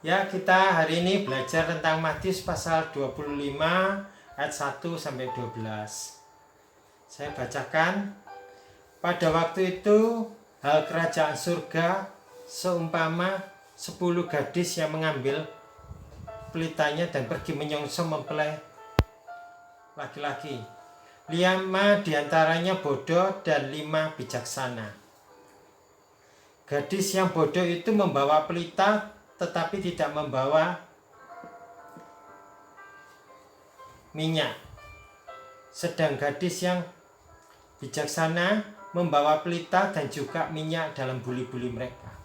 Ya, kita hari ini belajar tentang Matius pasal 25 ayat 1 sampai 12. Saya bacakan. Pada waktu itu, hal kerajaan surga seumpama 10 gadis yang mengambil pelitanya dan pergi menyongsong mempelai laki-laki. 5 diantaranya bodoh dan 5 bijaksana. Gadis yang bodoh itu membawa pelita tetapi tidak membawa minyak. Sedang gadis yang bijaksana membawa pelita dan juga minyak dalam buli-buli mereka.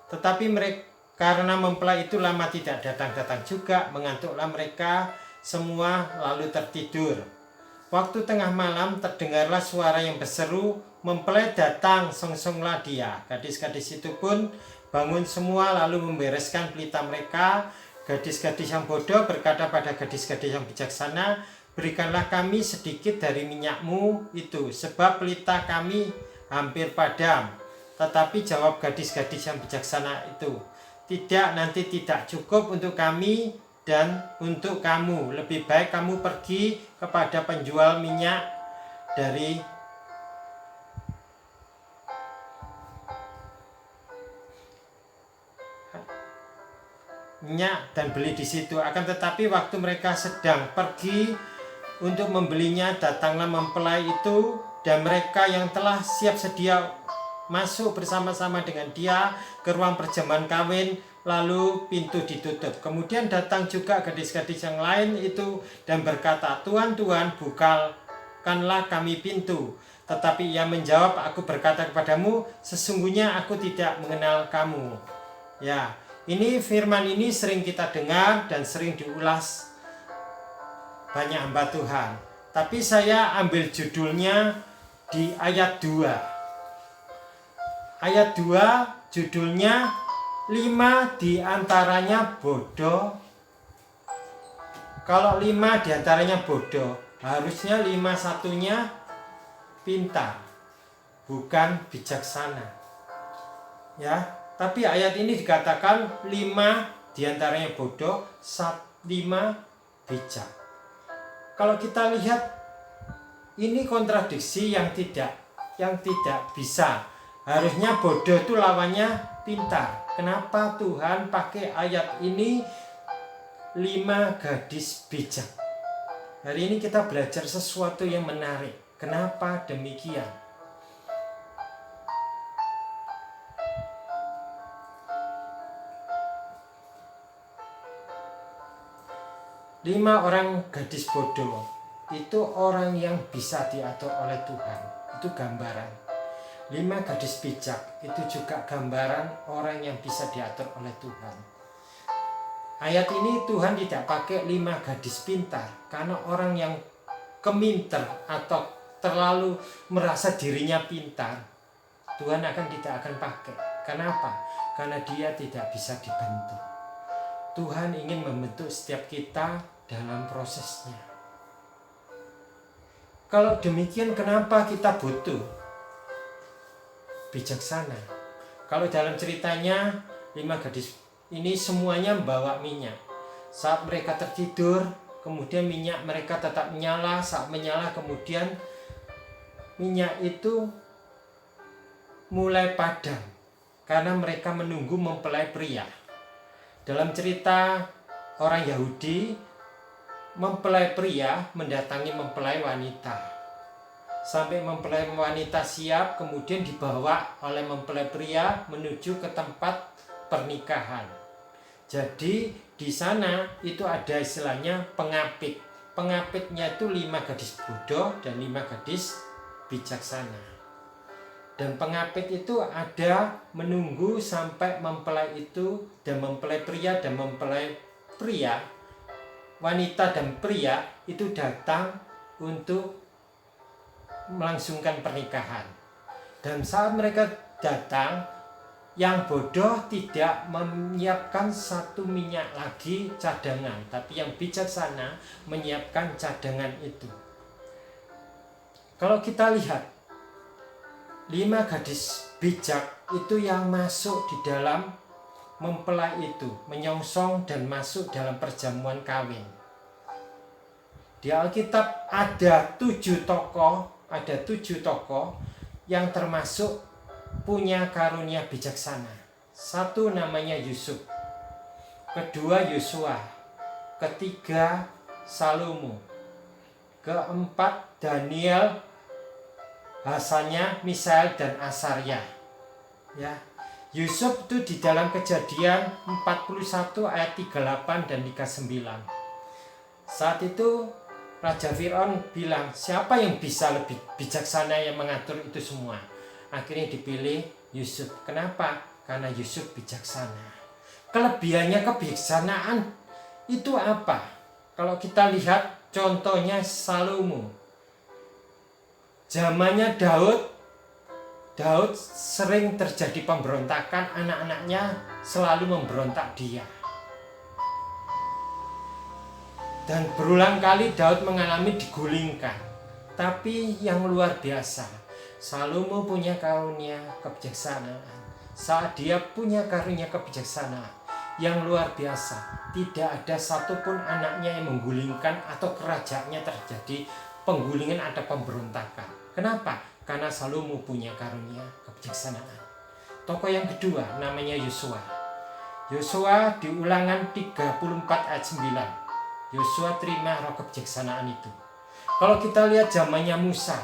Tetapi mereka, karena mempelai itu lama tidak datang-datang juga, mengantuklah mereka semua lalu tertidur. Waktu tengah malam terdengarlah suara yang berseru, "Mempelai datang, songsonglah dia." Gadis-gadis itu pun bangun semua lalu membereskan pelita mereka. Gadis-gadis yang bodoh berkata pada gadis-gadis yang bijaksana, "Berikanlah kami sedikit dari minyakmu itu, sebab pelita kami hampir padam." Tetapi jawab gadis-gadis yang bijaksana itu, "Tidak, nanti tidak cukup untuk kami dan untuk kamu. Lebih baik kamu pergi kepada penjual minyak dari minyak dan beli di situ." Akan tetapi waktu mereka sedang pergi untuk membelinya, datanglah mempelai itu, dan mereka yang telah siap sedia masuk bersama-sama dengan dia ke ruang perjamuan kawin, lalu pintu ditutup. Kemudian datang juga gadis-gadis yang lain itu dan berkata, "Tuhan, Tuhan, bukakanlah kami pintu." Tetapi ia menjawab, "Aku berkata kepadamu, sesungguhnya aku tidak mengenal kamu." Ya, ini firman ini sering kita dengar dan sering diulas banyak hamba Tuhan. Tapi saya ambil judulnya di ayat 2. Ayat 2 judulnya 5 diantaranya bodoh. Kalau 5 diantaranya bodoh, harusnya 5 satunya pintar, bukan bijaksana. Ya, tapi ayat ini dikatakan 5 diantaranya bodoh, 5 bijak. Kalau kita lihat, ini kontradiksi yang tidak bisa. Harusnya bodoh itu lawannya pintar. Kenapa Tuhan pakai ayat ini 5 gadis bijak? Hari ini kita belajar sesuatu yang menarik. Kenapa demikian? Lima orang gadis bodoh itu orang yang bisa diatur oleh Tuhan. Itu gambaran. 5 gadis bijak itu juga gambaran orang yang bisa diatur oleh Tuhan. Ayat ini Tuhan tidak pakai 5 gadis pintar, karena orang yang keminter atau terlalu merasa dirinya pintar, Tuhan tidak akan pakai. Kenapa? Karena dia tidak bisa dibentuk. Tuhan ingin membentuk setiap kita dalam prosesnya. Kalau demikian, kenapa kita butuh bijaksana? Kalau dalam ceritanya 5 gadis ini semuanya membawa minyak. Saat mereka tertidur, kemudian minyak mereka tetap menyala. Saat menyala, kemudian minyak itu mulai padam karena mereka menunggu mempelai pria. Dalam cerita orang Yahudi, mempelai pria mendatangi mempelai wanita. Sampai mempelai wanita siap, kemudian dibawa oleh mempelai pria menuju ke tempat pernikahan. Jadi di sana itu ada istilahnya pengapit. Pengapitnya itu 5 gadis bodoh dan 5 gadis bijaksana. Dan pengapit itu ada menunggu sampai mempelai itu dan mempelai pria dan mempelai pria, wanita dan pria itu datang untuk melangsungkan pernikahan. Dan saat mereka datang, yang bodoh tidak menyiapkan 1 minyak lagi cadangan, tapi yang bijaksana menyiapkan cadangan itu. Kalau kita lihat 5 gadis bijak itu yang masuk di dalam mempelai itu, menyongsong dan masuk dalam perjamuan kawin. Di Alkitab ada 7 tokoh yang termasuk punya karunia bijaksana. Satu namanya Yusuf, kedua Yosua, ketiga Salomo, keempat Daniel, Hasanya, Misael dan Asarya. Ya. Yusuf itu di dalam Kejadian 41 ayat 38 dan 39. Saat itu Raja Firaun bilang, siapa yang bisa lebih bijaksana yang mengatur itu semua? Akhirnya dipilih Yusuf. Kenapa? Karena Yusuf bijaksana. Kelebihannya kebijaksanaan itu apa? Kalau kita lihat contohnya Salomo. Zamannya Daud sering terjadi pemberontakan, anak-anaknya selalu memberontak dia. Dan berulang kali Daud mengalami digulingkan. Tapi yang luar biasa, Salomo punya karunia kebijaksanaan. Saat dia punya karunia kebijaksanaan yang luar biasa, tidak ada satupun anaknya yang menggulingkan atau kerajaannya terjadi penggulingan atau pemberontakan. Kenapa? Karena Salomo punya karunia kebijaksanaan. Tokoh yang kedua namanya Yosua. Yosua di Ulangan 34 ayat 9. Yosua terima roh kebijaksanaan itu. Kalau kita lihat zamannya Musa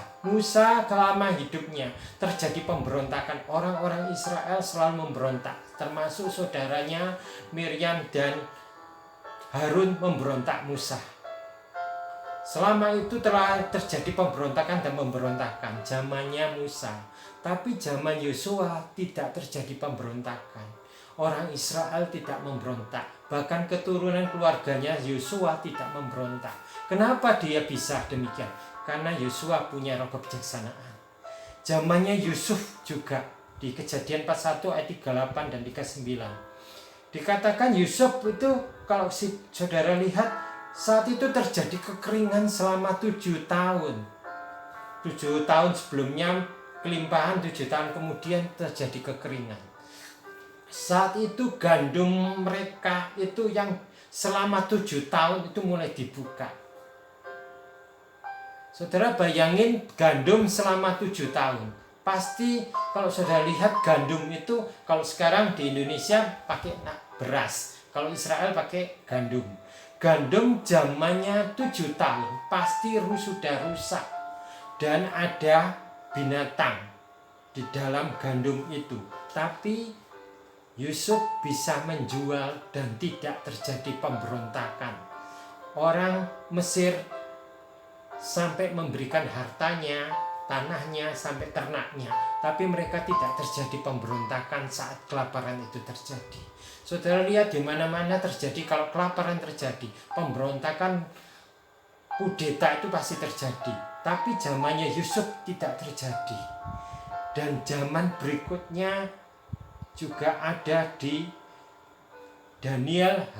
selama hidupnya terjadi pemberontakan. Orang-orang Israel selalu memberontak, termasuk saudaranya Miriam dan Harun memberontak Musa. Selama itu telah terjadi pemberontakan dan pemberontakan zamannya Musa. Tapi zaman Yosua tidak terjadi pemberontakan. Orang Israel tidak memberontak. Bahkan keturunan keluarganya Yosua tidak memberontak. Kenapa dia bisa demikian? Karena Yosua punya roh kebijaksanaan. Zamannya Yusuf juga di Kejadian 41 ayat 38 dan 39. Dikatakan Yusuf itu, kalau saudara lihat, saat itu terjadi kekeringan selama 7 tahun. 7 tahun sebelumnya kelimpahan, 7 tahun kemudian terjadi kekeringan. Saat itu gandum mereka itu yang selama 7 tahun itu mulai dibuka. Saudara bayangin gandum selama 7 tahun. Pasti kalau saudara lihat gandum itu, kalau sekarang di Indonesia pakai beras, kalau Israel pakai gandum. Gandum zamannya 7 tahun pasti sudah rusak dan ada binatang di dalam gandum itu. Tapi Yusuf bisa menjual dan tidak terjadi pemberontakan. Orang Mesir sampai memberikan hartanya, tanahnya, sampai ternaknya. Tapi mereka tidak terjadi pemberontakan saat kelaparan itu terjadi. Saudara lihat di mana-mana terjadi, kalau kelaparan terjadi, pemberontakan, kudeta itu pasti terjadi. Tapi zamannya Yusuf tidak terjadi. Dan zaman berikutnya juga ada di Daniel,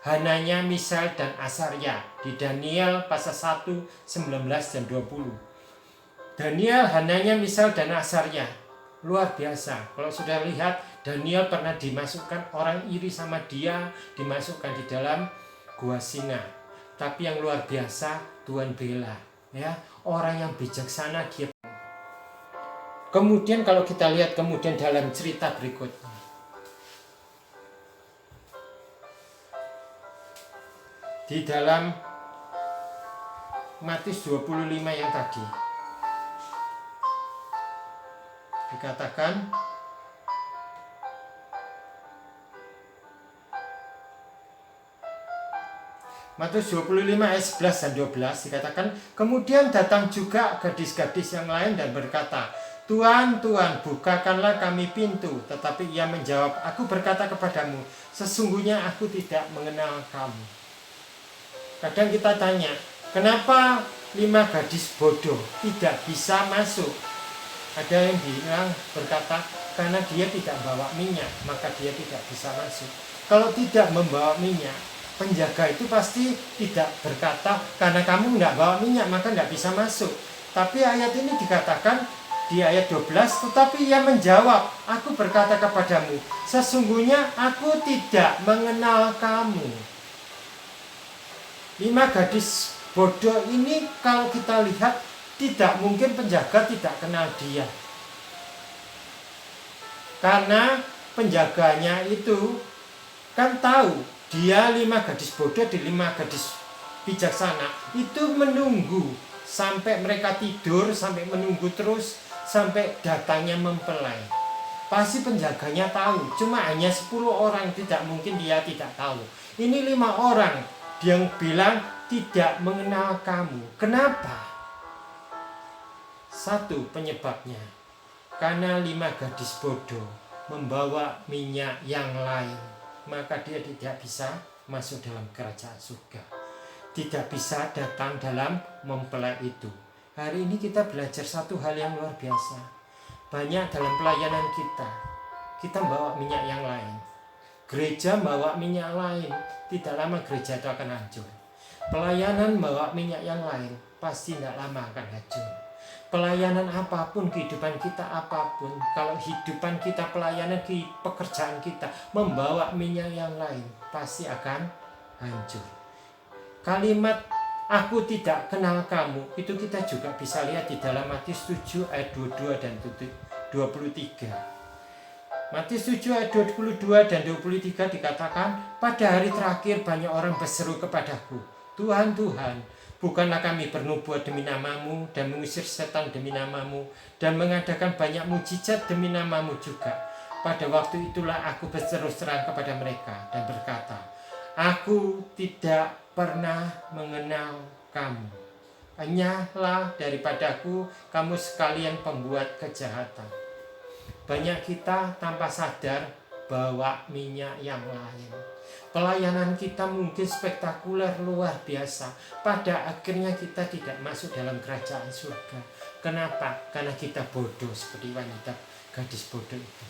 Hananya, Misael dan Asarya. Di Daniel pasal 1, 19 dan 20. Daniel, Hananya, Misael dan Asarya. Luar biasa. Kalau sudah lihat, Daniel pernah dimasukkan, orang iri sama dia, dimasukkan di dalam gua singa. Tapi yang luar biasa, Tuhan bela. Ya, orang yang bijaksana dia. Kemudian kalau kita lihat kemudian dalam cerita berikutnya, di dalam Matius 25 yang tadi dikatakan, Matius 25 ayat 11 dan 12 dikatakan, kemudian datang juga gadis-gadis yang lain dan berkata, Tuhan, Tuhan, bukakanlah kami pintu. Tetapi ia menjawab, aku berkata kepadamu, sesungguhnya aku tidak mengenal kamu. Kadang kita tanya, kenapa 5 gadis bodoh tidak bisa masuk? Ada yang bilang berkata, karena dia tidak bawa minyak, maka dia tidak bisa masuk. Kalau tidak membawa minyak, penjaga itu pasti tidak berkata, karena kamu tidak bawa minyak, maka tidak bisa masuk. Tapi ayat ini dikatakan, di ayat 12, tetapi ia menjawab, aku berkata kepadamu, sesungguhnya aku tidak mengenal kamu. 5 gadis bodoh ini kalau kita lihat, tidak mungkin penjaga tidak kenal dia. Karena penjaganya itu kan tahu dia 5 gadis bodoh di 5 gadis bijaksana. Itu menunggu sampai mereka tidur, sampai menunggu terus sampai datangnya mempelai. Pasti penjaganya tahu, cuma hanya 10 orang, tidak mungkin dia tidak tahu. Ini 5 orang yang bilang tidak mengenal kamu. Kenapa? Satu penyebabnya, karena 5 gadis bodoh membawa minyak yang lain, maka dia tidak bisa masuk dalam kerajaan surga, tidak bisa datang dalam mempelai itu. Hari ini kita belajar satu hal yang luar biasa. Banyak dalam pelayanan kita bawa minyak yang lain. Gereja bawa minyak lain, tidak lama gereja itu akan hancur. Pelayanan bawa minyak yang lain, pasti tidak lama akan hancur. Pelayanan apapun, kehidupan kita apapun, kalau hidupan kita, pelayanan, pekerjaan kita membawa minyak yang lain, pasti akan hancur. Kalimat aku tidak kenal kamu, itu kita juga bisa lihat di dalam Matius 7 ayat 22 dan 23. Matius 7 ayat 22 dan 23 dikatakan, pada hari terakhir banyak orang berseru kepadaku, Tuhan, Tuhan, bukanlah kami bernubuat demi namamu dan mengusir setan demi namamu dan mengadakan banyak mujizat demi namamu juga. Pada waktu itulah aku berseru terang kepada mereka dan berkata, aku tidak pernah mengenal kamu. Hanyalah daripadaku kamu sekalian pembuat kejahatan. Banyak kita tanpa sadar bawa minyak yang lain. Pelayanan kita mungkin spektakuler, luar biasa. Pada akhirnya kita tidak masuk dalam kerajaan surga. Kenapa? Karena kita bodoh seperti wanita gadis bodoh itu.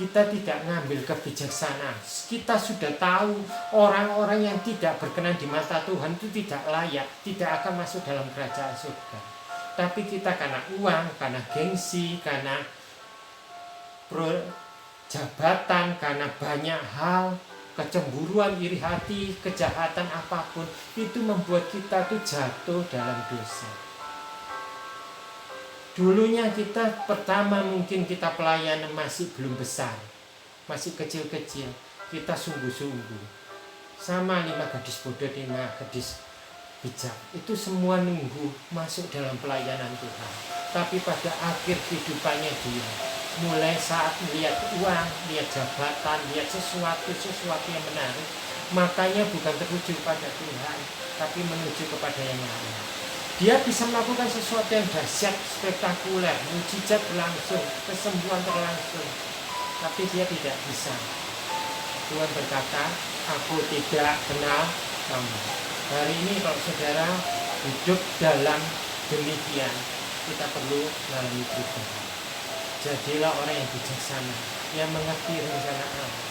Kita tidak ngambil kebijaksanaan. Kita sudah tahu orang-orang yang tidak berkenan di mata Tuhan itu tidak layak, tidak akan masuk dalam kerajaan surga. Tapi kita karena uang, karena gengsi, karena jabatan, karena banyak hal, kecemburuan, iri hati, kejahatan apapun, itu membuat kita tuh jatuh dalam dosa. Dulunya kita pertama mungkin kita pelayanan masih belum besar, masih kecil-kecil, kita sungguh-sungguh. Sama 5 gadis bodoh, 5 gadis bijak, itu semua nunggu masuk dalam pelayanan Tuhan. Tapi pada akhir kehidupannya dia mulai saat melihat uang, lihat jabatan, lihat sesuatu yang menarik, makanya bukan tertuju pada Tuhan, tapi menuju kepada yang lain. Dia bisa melakukan sesuatu yang dahsyat, spektakuler, mujizat berlangsung, kesembuhan berlangsung, tapi dia tidak bisa. Tuhan berkata, aku tidak kenal kamu. Hari ini kalau saudara hidup dalam demikian, kita perlu mengalami perubahan. Jadilah orang yang bijaksana, yang mengerti rencana Allah.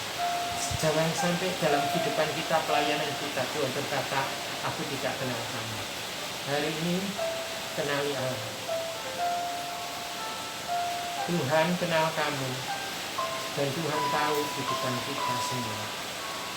Jangan sampai dalam kehidupan kita, pelayanan kita, Tuhan berkata, aku tidak kenal kamu. Hari ini, kenali Allah. Tuhan kenal kamu, dan Tuhan tahu kehidupan kita semua.